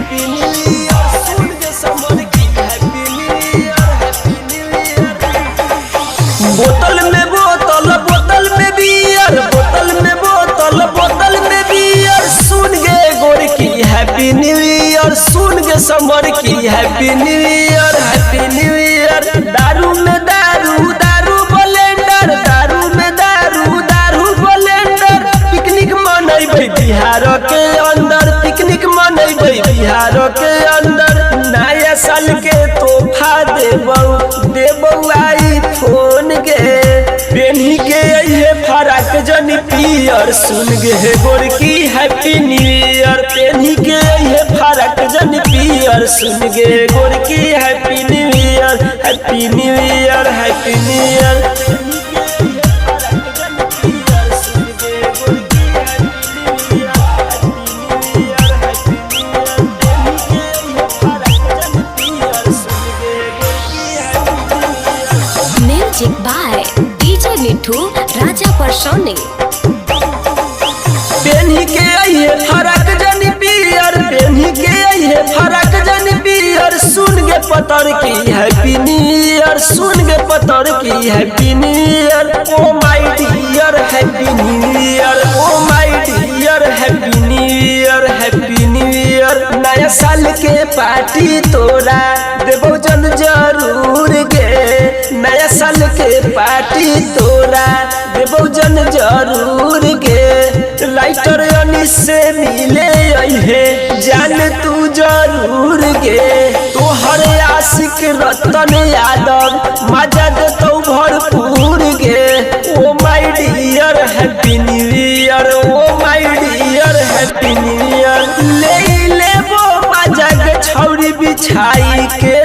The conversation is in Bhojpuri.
हैप्पी न्यू ईयर सुन के समर की happy new year happy new year. बोतल में बोतल बोतल में बियर बोतल में बोतल बोतल में बियर सुन के गोर की हैप्पी न्यू ईयर सुन के समर की happy new year happy new year. दारू में दारू दारू ब्लेंडर दारू में दारू दारू ब्लेंडर पिकनिक मनैबै बिहार के अंदर पिकनिक मनैबै बिहार के अंदर। नया साल के तोहफा देबौ आईफोन के पेन्ही के ये फराक जनी पियर सुन गे गोर की हैप्पी न्यू ईयर पेन्ही के ये फराक जनी पियर सुन गे गोर की happy new year happy new year happy new year. Music by DJ Mithu Raja Parsoni. पेन्ही के आइए फरक जनी पियर पेन्ही के आइए फरक जनी पियर सुन गे पतर की हैप्पी न्यू ईयर सुन गे पतर की happy new year. Oh my dear happy new year oh my dear happy new year happy new year. नया साल के पार्टी तोरा देबौ जन जरूर गे नया साल के पार्टी तोरा देबौ जन जरूर गे। लाइटर अनिस से मिले अइहे जान तू जरूर गे तोहर आशिक रतन यादव मजा देतौ भरपूर गे। Oh my dear happy new year oh my dear happy new year. ले लेबो मजा के छौरी बिछाई के